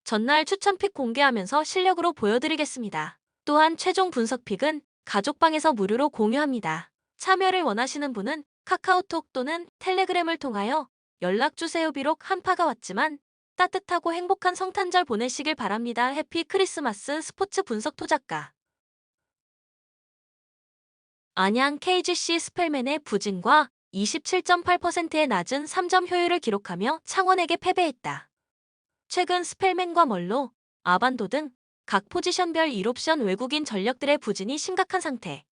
전날 추천픽 공개하면서 실력으로 보여드리겠습니다. 또한 최종 분석픽은 가족방에서 무료로 공유합니다. 참여를 원하시는 분은 카카오톡 또는 텔레그램을 통하여 연락주세요. 비록 한파가 왔지만 따뜻하고 행복한 성탄절 보내시길 바랍니다. 해피 크리스마스. 스포츠 분석 토작가 안양 KGC 스펠맨의 부진과 27.8%의 낮은 3점 효율을 기록하며 창원에게 패배했다. 최근 스펠맨과 멀로, 아반도 등 각 포지션별 1옵션 외국인 전력들의 부진이 심각한 상태.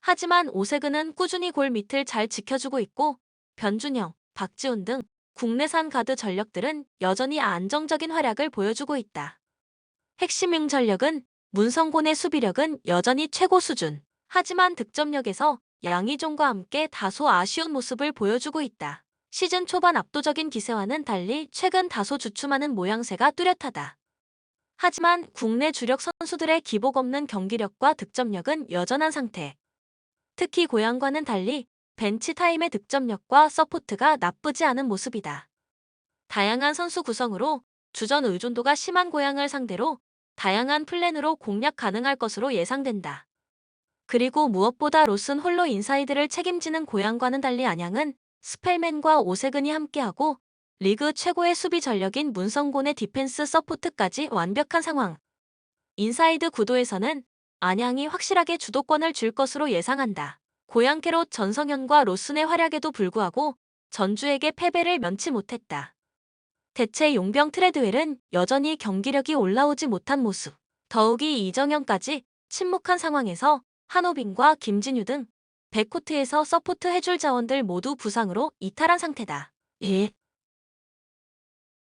하지만 오세근은 꾸준히 골 밑을 잘 지켜주고 있고 변준영, 박지훈 등 국내산 가드 전력들은 여전히 안정적인 활약을 보여주고 있다. 핵심 전력은 문성곤의 수비력은 여전히 최고 수준. 하지만 득점력에서 양희종과 함께 다소 아쉬운 모습을 보여주고 있다. 시즌 초반 압도적인 기세와는 달리 최근 다소 주춤하는 모양새가 뚜렷하다. 하지만 국내 주력 선수들의 기복 없는 경기력과 득점력은 여전한 상태. 특히 고향과는 달리 벤치 타임의 득점력과 서포트가 나쁘지 않은 모습이다. 다양한 선수 구성으로 주전 의존도가 심한 고향을 상대로 다양한 플랜으로 공략 가능할 것으로 예상된다. 그리고 무엇보다 로슨 홀로 인사이드를 책임지는 고향과는 달리 안양은 스펠맨과 오세근이 함께하고 리그 최고의 수비 전력인 문성곤의 디펜스 서포트까지 완벽한 상황. 인사이드 구도에서는 안양이 확실하게 주도권을 줄 것으로 예상한다. 고양 캐롯 전성현과 로슨의 활약에도 불구하고 전주에게 패배를 면치 못했다. 대체 용병 트레드웰은 여전히 경기력이 올라오지 못한 모습. 더욱이 이정현까지 침묵한 상황에서 한호빈과 김진유 등 백코트에서 서포트 해줄 자원들 모두 부상으로 이탈한 상태다.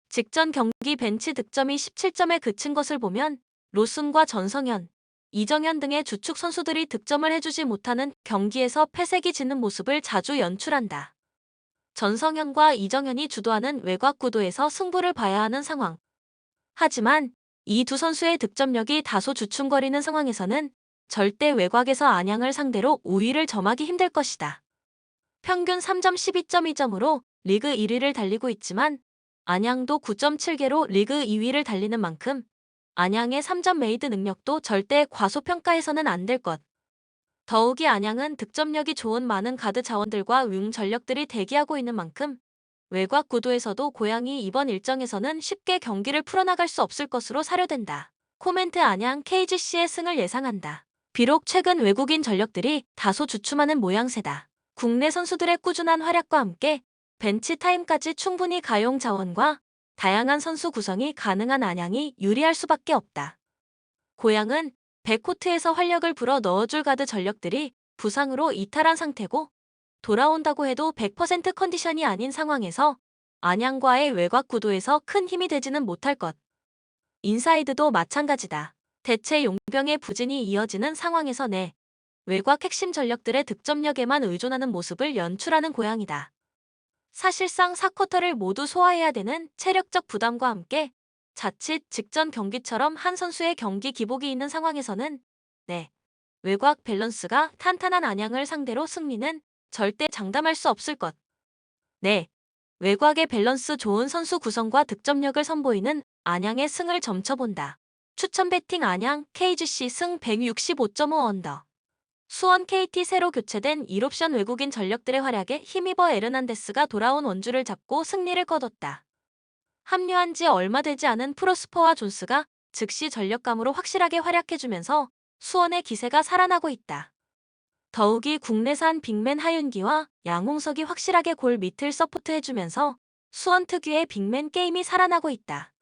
직전 경기 벤치 득점이 17점에 그친 것을 보면 로슨과 전성현, 이정현 등의 주축 선수들이 득점을 해주지 못하는 경기에서 패색이 지는 모습을 자주 연출한다. 전성현과 이정현이 주도하는 외곽 구도에서 승부를 봐야 하는 상황. 하지만 이 두 선수의 득점력이 다소 주춤거리는 상황에서는 절대 외곽에서 안양을 상대로 우위를 점하기 힘들 것이다. 평균 3점 12.2점으로 리그 1위를 달리고 있지만 안양도 9.7개로 리그 2위를 달리는 만큼 안양의 3점 메이드 능력도 절대 과소평가해서는 안 될 것. 더욱이 안양은 득점력이 좋은 많은 가드 자원들과 윙 전력들이 대기하고 있는 만큼 외곽 구도에서도 고양이 이번 일정에서는 쉽게 경기를 풀어나갈 수 없을 것으로 사료된다. 코멘트 안양 KGC의 승을 예상한다. 비록 최근 외국인 전력들이 다소 주춤하는 모양새다. 국내 선수들의 꾸준한 활약과 함께 벤치 타임까지 충분히 가용 자원과 다양한 선수 구성이 가능한 안양이 유리할 수밖에 없다. 고양은 백코트에서 활력을 불어 넣어줄 가드 전력들이 부상으로 이탈한 상태고 돌아온다고 해도 100% 컨디션이 아닌 상황에서 안양과의 외곽 구도에서 큰 힘이 되지는 못할 것. 인사이드도 마찬가지다. 대체 용병의 부진이 이어지는 상황에서 내 외곽 핵심 전력들의 득점력에만 의존하는 모습을 연출하는 고양이다. 사실상 4쿼터를 모두 소화해야 되는 체력적 부담과 함께 자칫 직전 경기처럼 한 선수의 경기 기복이 있는 상황에서는 외곽 밸런스가 탄탄한 안양을 상대로 승리는 절대 장담할 수 없을 것. 외곽의 밸런스 좋은 선수 구성과 득점력을 선보이는 안양의 승을 점쳐본다. 추천 배팅 안양 KGC 승 165.5 언더. 수원 KT 새로 교체된 1옵션 외국인 전력들의 활약에 힘입어 에르난데스가 돌아온 원주를 잡고 승리를 거뒀다. 합류한 지 얼마 되지 않은 프로스퍼와 존스가 즉시 전력감으로 확실하게 활약해주면서 수원의 기세가 살아나고 있다. 더욱이 국내산 빅맨 하윤기와 양홍석이 확실하게 골 밑을 서포트해주면서 수원 특유의 빅맨 게임이 살아나고 있다.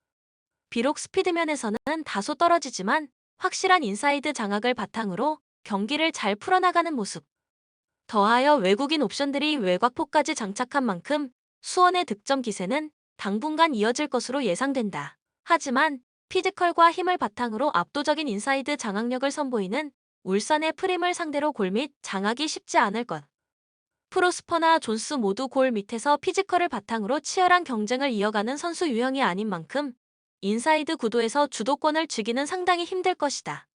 비록 스피드면에서는 다소 떨어지지만 확실한 인사이드 장악을 바탕으로 경기를 잘 풀어나가는 모습. 더하여 외국인 옵션들이 외곽포까지 장착한 만큼 수원의 득점 기세는 당분간 이어질 것으로 예상된다. 하지만 피지컬과 힘을 바탕으로 압도적인 인사이드 장악력을 선보이는 울산의 프림을 상대로 골 밑 장악이 쉽지 않을 것. 프로스퍼나 존스 모두 골 밑에서 피지컬을 바탕으로 치열한 경쟁을 이어가는 선수 유형이 아닌 만큼 인사이드 구도에서 주도권을 쥐기는 상당히 힘들 것이다.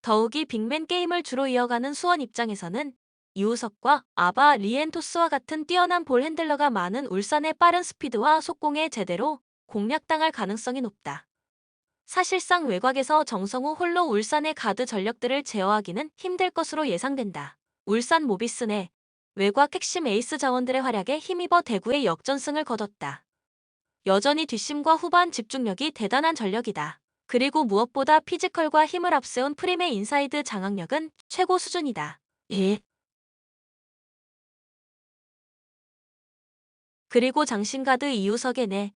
더욱이 빅맨 게임을 주로 이어가는 수원 입장에서는 이우석과 아바 리엔토스와 같은 뛰어난 볼 핸들러가 많은 울산의 빠른 스피드와 속공에 제대로 공략당할 가능성이 높다. 사실상 외곽에서 정성우 홀로 울산의 가드 전력들을 제어하기는 힘들 것으로 예상된다. 울산 모비스 내 외곽 핵심 에이스 자원들의 활약에 힘입어 대구의 역전승을 거뒀다. 여전히 뒷심과 후반 집중력이 대단한 전력이다. 그리고 무엇보다 피지컬과 힘을 앞세운 프림의 인사이드 장악력은 최고 수준이다. 예. 그리고 장신가드 이우석의 내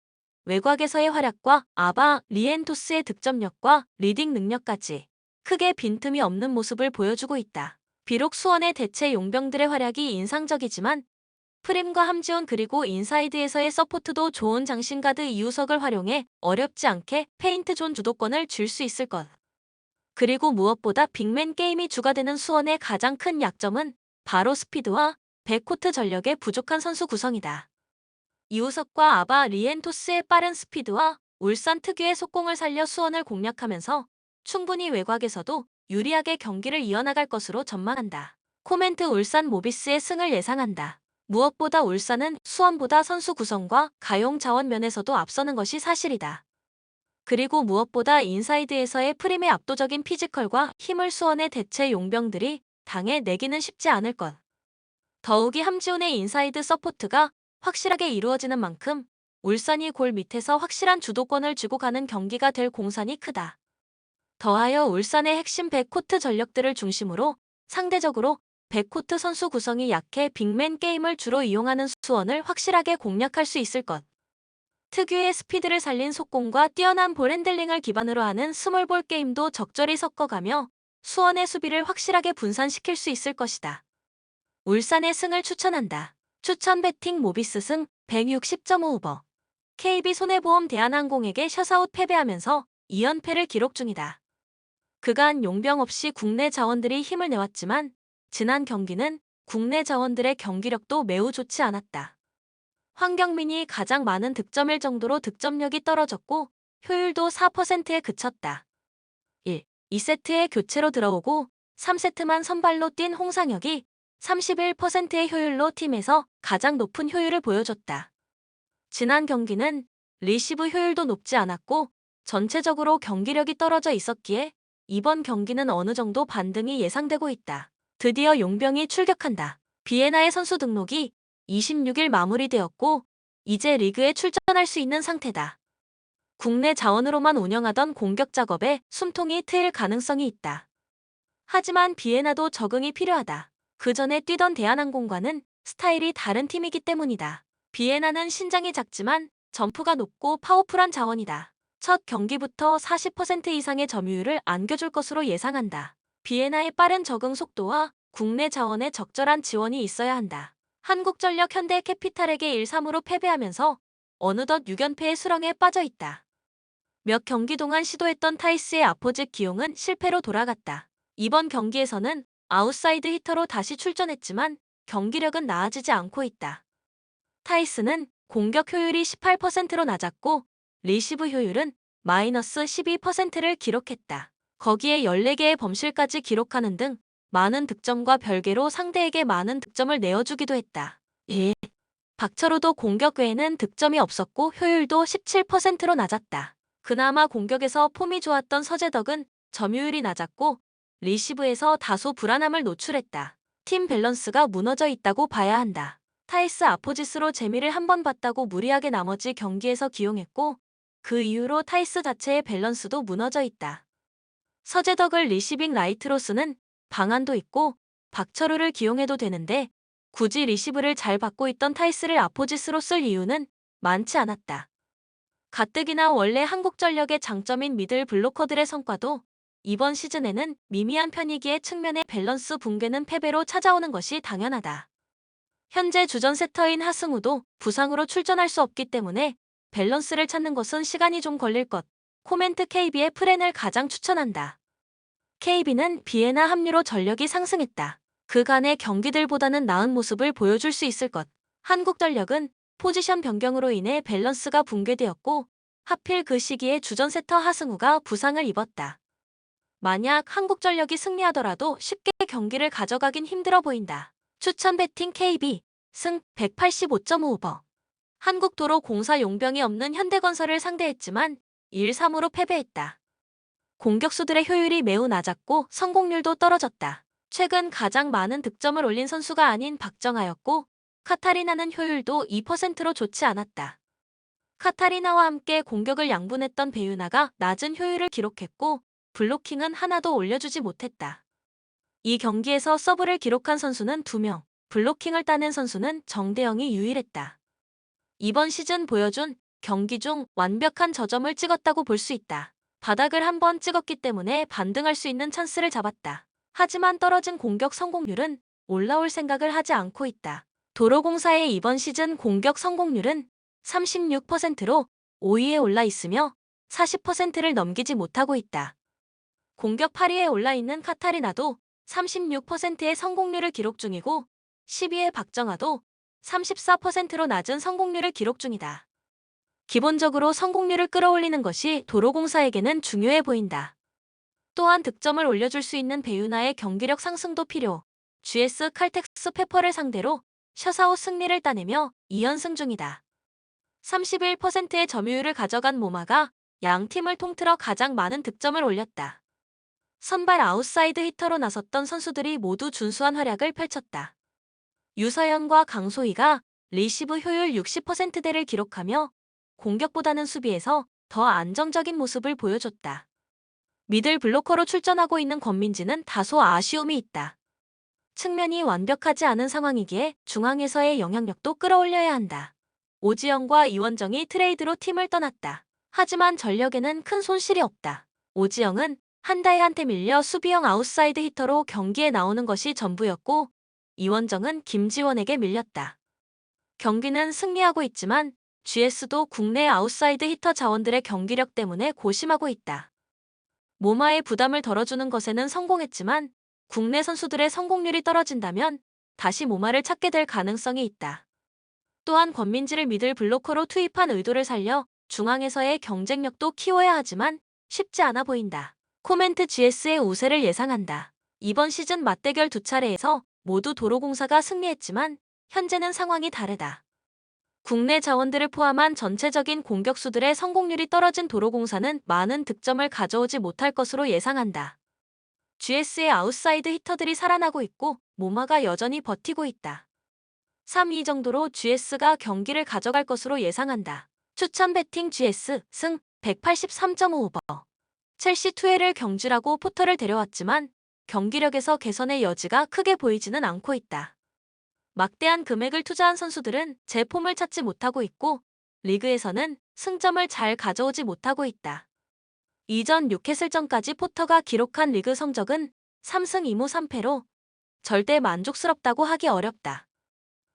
외곽에서의 활약과 아바 리엔토스의 득점력과 리딩 능력까지 크게 빈틈이 없는 모습을 보여주고 있다. 비록 수원의 대체 용병들의 활약이 인상적이지만 프림과 함지훈 그리고 인사이드에서의 서포트도 좋은 장신가드 이우석을 활용해 어렵지 않게 페인트 존 주도권을 줄 수 있을 것. 그리고 무엇보다 빅맨 게임이 주가 되는 수원의 가장 큰 약점은 바로 스피드와 백코트 전력의 부족한 선수 구성이다. 이우석과 아바 리엔토스의 빠른 스피드와 울산 특유의 속공을 살려 수원을 공략하면서 충분히 외곽에서도 유리하게 경기를 이어나갈 것으로 전망한다. 코멘트 울산 모비스의 승을 예상한다. 무엇보다 울산은 수원보다 선수 구성과 가용 자원 면에서도 앞서는 것이 사실이다. 그리고 무엇보다 인사이드에서의 프림의 압도적인 피지컬과 힘을 수원의 대체 용병들이 당해 내기는 쉽지 않을 것. 더욱이 함지훈의 인사이드 서포트가 확실하게 이루어지는 만큼 울산이 골 밑에서 확실한 주도권을 쥐고 가는 경기가 될 공산이 크다. 더하여 울산의 핵심 백코트 전력들을 중심으로 상대적으로 백코트 선수 구성이 약해 빅맨 게임을 주로 이용하는 수원을 확실하게 공략할 수 있을 것. 특유의 스피드를 살린 속공과 뛰어난 볼 핸들링을 기반으로 하는 스몰볼 게임도 적절히 섞어가며 수원의 수비를 확실하게 분산시킬 수 있을 것이다. 울산의 승을 추천한다. 추천 배팅 모비스 승 160.5 오버. KB 손해보험 대한항공에게 셧아웃 패배하면서 2연패를 기록 중이다. 그간 용병 없이 국내 자원들이 힘을 내왔지만 지난 경기는 국내 자원들의 경기력도 매우 좋지 않았다. 황경민이 가장 많은 득점일 정도로 득점력이 떨어졌고 효율도 4%에 그쳤다. 1. 2세트에 교체로 들어오고 3세트만 선발로 뛴 홍상혁이 31%의 효율로 팀에서 가장 높은 효율을 보여줬다. 지난 경기는 리시브 효율도 높지 않았고 전체적으로 경기력이 떨어져 있었기에 이번 경기는 어느 정도 반등이 예상되고 있다. 드디어 용병이 출격한다. 비에나의 선수 등록이 26일 마무리되었고 이제 리그에 출전할 수 있는 상태다. 국내 자원으로만 운영하던 공격 작업에 숨통이 트일 가능성이 있다. 하지만 비에나도 적응이 필요하다. 그 전에 뛰던 대한항공과는 스타일이 다른 팀이기 때문이다. 비에나는 신장이 작지만 점프가 높고 파워풀한 자원이다. 첫 경기부터 40% 이상의 점유율을 안겨줄 것으로 예상한다. 비에나의 빠른 적응 속도와 국내 자원의 적절한 지원이 있어야 한다. 한국전력 현대캐피탈에게 1-3으로 패배하면서 어느덧 6연패의 수렁에 빠져 있다. 몇 경기 동안 시도했던 타이스의 아포짓 기용은 실패로 돌아갔다. 이번 경기에서는 아웃사이드 히터로 다시 출전했지만 경기력은 나아지지 않고 있다. 타이스는 공격 효율이 18%로 낮았고 리시브 효율은 마이너스 12%를 기록했다. 거기에 14개의 범실까지 기록하는 등 많은 득점과 별개로 상대에게 많은 득점을 내어주기도 했다. 예. 박철호도 공격 외에는 득점이 없었고 효율도 17%로 낮았다. 그나마 공격에서 폼이 좋았던 서재덕은 점유율이 낮았고 리시브에서 다소 불안함을 노출했다. 팀 밸런스가 무너져 있다고 봐야 한다. 타이스 아포지스로 재미를 한번 봤다고 무리하게 나머지 경기에서 기용했고 그 이후로 타이스 자체의 밸런스도 무너져 있다. 서재덕을 리시빙 라이트로 쓰는 방안도 있고 박철우를 기용해도 되는데 굳이 리시브를 잘 받고 있던 타이스를 아포지스로 쓸 이유는 많지 않았다. 가뜩이나 원래 한국전력의 장점인 미들 블로커들의 성과도 이번 시즌에는 미미한 편이기에 측면의 밸런스 붕괴는 패배로 찾아오는 것이 당연하다. 현재 주전 세터인 하승우도 부상으로 출전할 수 없기 때문에 밸런스를 찾는 것은 시간이 좀 걸릴 것. 코멘트 KB의 프렌을 가장 추천한다. KB는 비에나 합류로 전력이 상승했다. 그간의 경기들보다는 나은 모습을 보여줄 수 있을 것. 한국전력은 포지션 변경으로 인해 밸런스가 붕괴되었고 하필 그 시기에 주전 세터 하승우가 부상을 입었다. 만약 한국전력이 승리하더라도 쉽게 경기를 가져가긴 힘들어 보인다. 추천 배팅 KB 승 185.5오버. 한국도로공사 용병이 없는 현대건설을 상대했지만 1-3으로 패배했다. 공격수들의 효율이 매우 낮았고 성공률도 떨어졌다. 최근 가장 많은 득점을 올린 선수가 아닌 박정아였고 카타리나는 효율도 2%로 좋지 않았다. 카타리나와 함께 공격을 양분했던 배유나가 낮은 효율을 기록했고 블로킹은 하나도 올려주지 못했다. 이 경기에서 서브를 기록한 선수는 2명, 블로킹을 따낸 선수는 정대영이 유일했다. 이번 시즌 보여준 경기 중 완벽한 저점을 찍었다고 볼 수 있다. 바닥을 한번 찍었기 때문에 반등할 수 있는 찬스를 잡았다. 하지만 떨어진 공격 성공률은 올라올 생각을 하지 않고 있다. 도로공사의 이번 시즌 공격 성공률은 36%로 5위에 올라 있으며 40%를 넘기지 못하고 있다. 공격 8위에 올라 있는 카타리나도 36%의 성공률을 기록 중이고 10위의 박정아도 34%로 낮은 성공률을 기록 중이다. 기본적으로 성공률을 끌어올리는 것이 도로공사에게는 중요해 보인다. 또한 득점을 올려줄 수 있는 배유나의 경기력 상승도 필요. GS 칼텍스 페퍼를 상대로 셔사웃 승리를 따내며 2연승 중이다. 31%의 점유율을 가져간 모마가 양 팀을 통틀어 가장 많은 득점을 올렸다. 선발 아웃사이드 히터로 나섰던 선수들이 모두 준수한 활약을 펼쳤다. 유서연과 강소희가 리시브 효율 60%대를 기록하며 공격보다는 수비에서 더 안정적인 모습을 보여줬다. 미들 블로커로 출전하고 있는 권민지는 다소 아쉬움이 있다. 측면이 완벽하지 않은 상황이기에 중앙에서의 영향력도 끌어올려야 한다. 오지영과 이원정이 트레이드로 팀을 떠났다. 하지만 전력에는 큰 손실이 없다. 오지영은 한다혜한테 밀려 수비형 아웃사이드 히터로 경기에 나오는 것이 전부였고 이원정은 김지원에게 밀렸다. 경기는 승리하고 있지만 GS도 국내 아웃사이드 히터 자원들의 경기력 때문에 고심하고 있다. 모마의 부담을 덜어주는 것에는 성공했지만 국내 선수들의 성공률이 떨어진다면 다시 모마를 찾게 될 가능성이 있다. 또한 권민지를 미들 블로커로 투입한 의도를 살려 중앙에서의 경쟁력도 키워야 하지만 쉽지 않아 보인다. 코멘트 GS의 우세를 예상한다. 이번 시즌 맞대결 2차례에서 모두 도로공사가 승리했지만 현재는 상황이 다르다. 국내 자원들을 포함한 전체적인 공격수들의 성공률이 떨어진 도로공사는 많은 득점을 가져오지 못할 것으로 예상한다. GS의 아웃사이드 히터들이 살아나고 있고 모마가 여전히 버티고 있다. 3위 정도로 GS가 경기를 가져갈 것으로 예상한다. 추천 배팅 GS 승 183.5버. 첼시 투엘을 경질하고 포터를 데려왔지만 경기력에서 개선의 여지가 크게 보이지는 않고 있다. 막대한 금액을 투자한 선수들은 제 폼을 찾지 못하고 있고 리그에서는 승점을 잘 가져오지 못하고 있다. 이전 뉴캐슬전까지 포터가 기록한 리그 성적은 3승 2무 3패로 절대 만족스럽다고 하기 어렵다.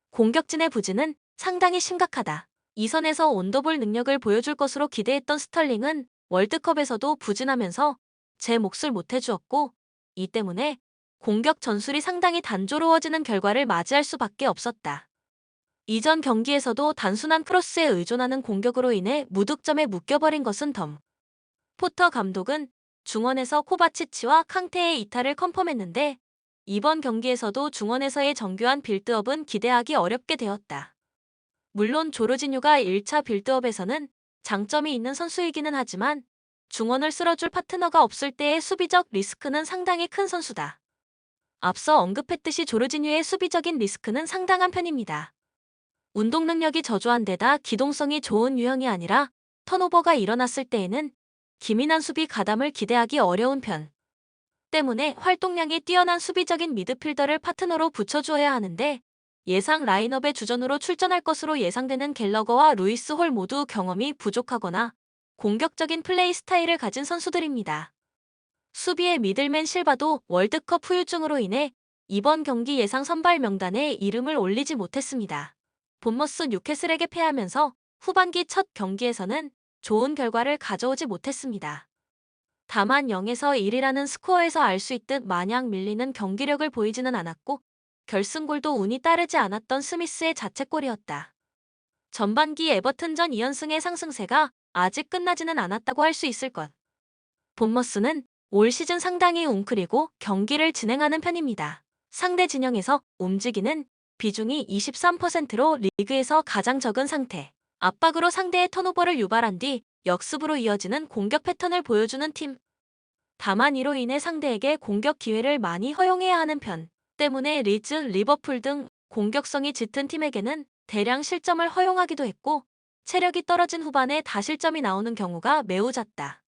공격진의 부진은 상당히 심각하다. 이 선에서 온더볼 능력을 보여줄 것으로 기대했던 스털링은 월드컵에서도 부진하면서 제 몫을 못해주었고 이 때문에 공격 전술이 상당히 단조로워지는 결과를 맞이할 수밖에 없었다. 이전 경기에서도 단순한 크로스에 의존하는 공격으로 인해 무득점에 묶여버린 것은 덤. 포터 감독은 중원에서 코바치치와 캉테의 이탈을 컨펌했는데 이번 경기에서도 중원에서의 정교한 빌드업은 기대하기 어렵게 되었다. 물론 조르지뉴가 1차 빌드업에서는 장점이 있는 선수이기는 하지만 중원을 쓸어줄 파트너가 없을 때의 수비적 리스크는 상당히 큰 선수다. 앞서 언급했듯이 조르지뉴의 수비적인 리스크는 상당한 편입니다. 운동 능력이 저조한 데다 기동성이 좋은 유형이 아니라 턴오버가 일어났을 때에는 기민한 수비 가담을 기대하기 어려운 편. 때문에 활동량이 뛰어난 수비적인 미드필더를 파트너로 붙여주어야 하는데 예상 라인업의 주전으로 출전할 것으로 예상되는 갤러거와 루이스 홀 모두 경험이 부족하거나 공격적인 플레이 스타일을 가진 선수들입니다. 수비의 미들맨 실바도 월드컵 후유증으로 인해 이번 경기 예상 선발 명단에 이름을 올리지 못했습니다. 본머스 뉴캐슬에게 패하면서 후반기 첫 경기에서는 좋은 결과를 가져오지 못했습니다. 다만 0에서 1이라는 스코어에서 알 수 있듯 마냥 밀리는 경기력을 보이지는 않았고 결승골도 운이 따르지 않았던 스미스의 자책골이었다. 전반기 에버튼전 2연승의 상승세가 아직 끝나지는 않았다고 할 수 있을 것. 본머스는 올 시즌 상당히 웅크리고 경기를 진행하는 편입니다. 상대 진영에서 움직이는 비중이 23%로 리그에서 가장 적은 상태. 압박으로 상대의 턴오버를 유발한 뒤 역습으로 이어지는 공격 패턴을 보여주는 팀. 다만 이로 인해 상대에게 공격 기회를 많이 허용해야 하는 편 때문에 리즈, 리버풀 등 공격성이 짙은 팀에게는 대량 실점을 허용하기도 했고 체력이 떨어진 후반에 다실점이 나오는 경우가 매우 잦다.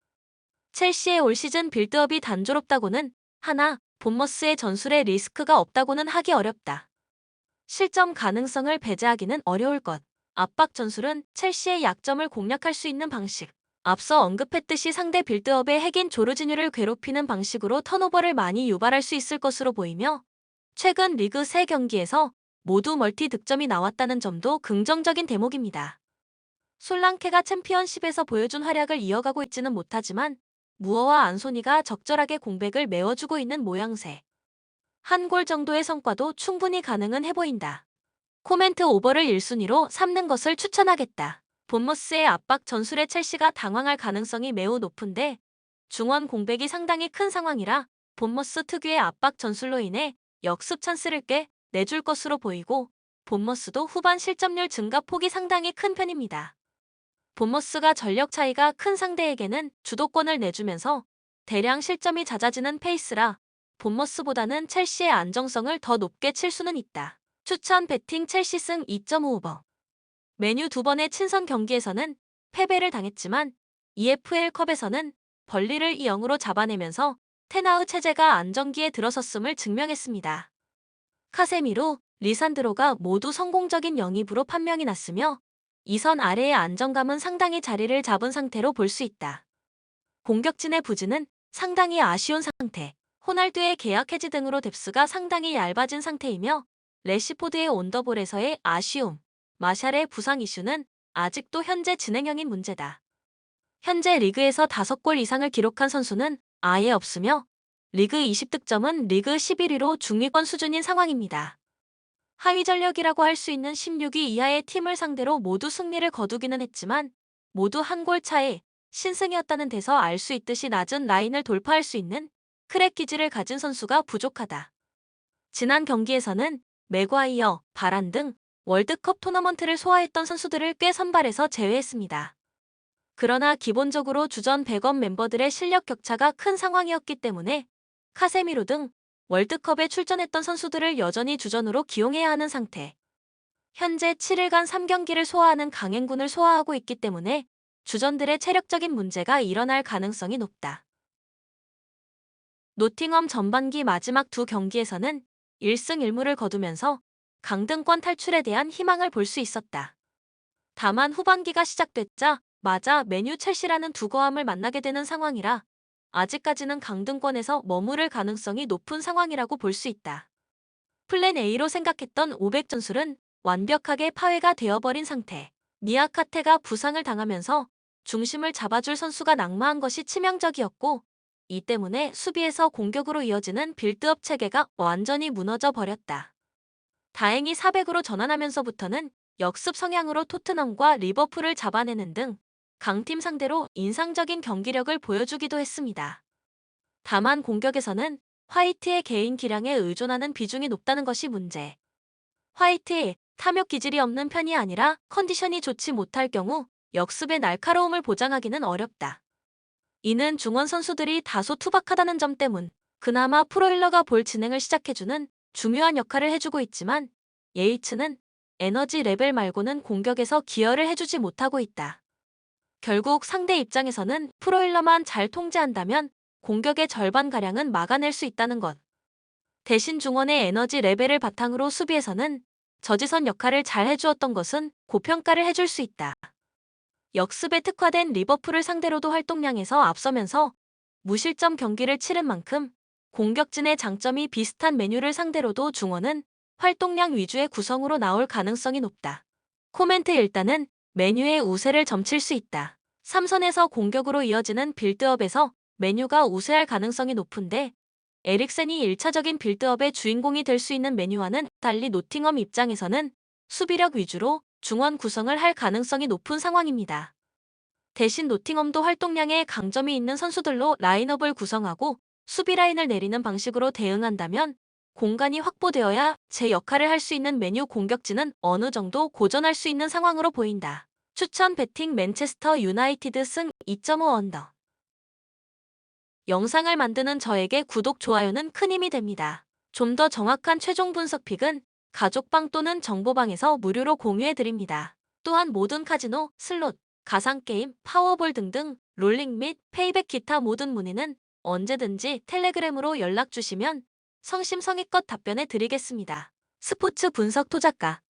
첼시의 올 시즌 빌드업이 단조롭다고는 하나 본머스의 전술에 리스크가 없다고는 하기 어렵다. 실점 가능성을 배제하기는 어려울 것. 압박 전술은 첼시의 약점을 공략할 수 있는 방식. 앞서 언급했듯이 상대 빌드업의 핵인 조르지뉴를 괴롭히는 방식으로 턴오버를 많이 유발할 수 있을 것으로 보이며 최근 리그 3경기에서 모두 멀티 득점이 나왔다는 점도 긍정적인 대목입니다. 솔랑케가 챔피언십에서 보여준 활약을 이어가고 있지는 못하지만 무어와 안소니가 적절하게 공백을 메워주고 있는 모양새. 한 골 정도의 성과도 충분히 가능은 해보인다. 코멘트 오버를 1순위로 삼는 것을 추천하겠다. 본머스의 압박 전술에 첼시가 당황할 가능성이 매우 높은데 중원 공백이 상당히 큰 상황이라 본머스 특유의 압박 전술로 인해 역습 찬스를 꽤 내줄 것으로 보이고 본머스도 후반 실점률 증가 폭이 상당히 큰 편입니다. 본머스가 전력 차이가 큰 상대에게는 주도권을 내주면서 대량 실점이 잦아지는 페이스라 본머스보다는 첼시의 안정성을 더 높게 칠 수는 있다. 추천 배팅 첼시 승 2.5오버. 메뉴 2번의 친선 경기에서는 패배를 당했지만 EFL컵에서는 벌리를 2-0으로 잡아내면서 테나흐 체제가 안정기에 들어섰음을 증명했습니다. 카세미로, 리산드로가 모두 성공적인 영입으로 판명이 났으며 2선 아래의 안정감은 상당히 자리를 잡은 상태로 볼 수 있다. 공격진의 부진은 상당히 아쉬운 상태. 호날두의 계약 해지 등으로 뎁스가 상당히 얇아진 상태이며 래시포드의 온더볼에서의 아쉬움, 마샬의 부상 이슈는 아직도 현재 진행형인 문제다. 현재 리그에서 5골 이상을 기록한 선수는 아예 없으며 리그 20득점은 리그 11위로 중위권 수준인 상황입니다. 하위 전력이라고 할 수 있는 16위 이하의 팀을 상대로 모두 승리를 거두기는 했지만 모두 한 골 차의 신승이었다는 데서 알 수 있듯이 낮은 라인을 돌파할 수 있는 크랙 기질을 가진 선수가 부족하다. 지난 경기에서는 맥과이어, 바란 등 월드컵 토너먼트를 소화했던 선수들을 꽤 선발해서 제외했습니다. 그러나 기본적으로 주전 100원 멤버들의 실력 격차가 큰 상황이었기 때문에 카세미로 등 월드컵에 출전했던 선수들을 여전히 주전으로 기용해야 하는 상태. 현재 7일간 3경기를 소화하는 강행군을 소화하고 있기 때문에 주전들의 체력적인 문제가 일어날 가능성이 높다. 노팅엄 전반기 마지막 두 경기에서는 1승 1무를 거두면서 강등권 탈출에 대한 희망을 볼 수 있었다. 다만 후반기가 시작됐자마자 맨유 첼시라는 두 거함을 만나게 되는 상황이라 아직까지는 강등권에서 머무를 가능성이 높은 상황이라고 볼 수 있다. 플랜 A로 생각했던 500 전술은 완벽하게 파회가 되어버린 상태. 니아카테가 부상을 당하면서 중심을 잡아줄 선수가 낙마한 것이 치명적이었고 이 때문에 수비에서 공격으로 이어지는 빌드업 체계가 완전히 무너져 버렸다. 다행히 400으로 전환하면서부터는 역습 성향으로 토트넘과 리버풀을 잡아내는 등 강팀 상대로 인상적인 경기력을 보여주기도 했습니다. 다만 공격에서는 화이트의 개인 기량에 의존하는 비중이 높다는 것이 문제. 화이트의 탐욕 기질이 없는 편이 아니라 컨디션이 좋지 못할 경우 역습의 날카로움을 보장하기는 어렵다. 이는 중원 선수들이 다소 투박하다는 점 때문 그나마 프로일러가 볼 진행을 시작해주는 중요한 역할을 해주고 있지만 예이츠는 에너지 레벨 말고는 공격에서 기여를 해주지 못하고 있다. 결국 상대 입장에서는 프로일러만 잘 통제한다면 공격의 절반가량은 막아낼 수 있다는 것. 대신 중원의 에너지 레벨을 바탕으로 수비에서는 저지선 역할을 잘 해주었던 것은 고평가를 해줄 수 있다. 역습에 특화된 리버풀을 상대로도 활동량에서 앞서면서 무실점 경기를 치른 만큼 공격진의 장점이 비슷한 메뉴를 상대로도 중원은 활동량 위주의 구성으로 나올 가능성이 높다. 코멘트 일단은 메뉴의 우세를 점칠 수 있다. 3선에서 공격으로 이어지는 빌드업에서 메뉴가 우세할 가능성이 높은데 에릭센이 1차적인 빌드업의 주인공이 될 수 있는 메뉴와는 달리 노팅엄 입장에서는 수비력 위주로 중원 구성을 할 가능성이 높은 상황입니다. 대신 노팅엄도 활동량에 강점이 있는 선수들로 라인업을 구성하고 수비 라인을 내리는 방식으로 대응한다면 공간이 확보되어야 제 역할을 할 수 있는 메뉴 공격진은 어느 정도 고전할 수 있는 상황으로 보인다. 추천 배팅 맨체스터 유나이티드 승 2.5 언더. 영상을 만드는 저에게 구독, 좋아요는 큰 힘이 됩니다. 좀 더 정확한 최종 분석 픽은 가족방 또는 정보방에서 무료로 공유해드립니다. 또한 모든 카지노, 슬롯, 가상게임, 파워볼 등등 롤링 및 페이백 기타 모든 문의는 언제든지 텔레그램으로 연락주시면 성심성의껏 답변해 드리겠습니다. 스포츠 분석 토작가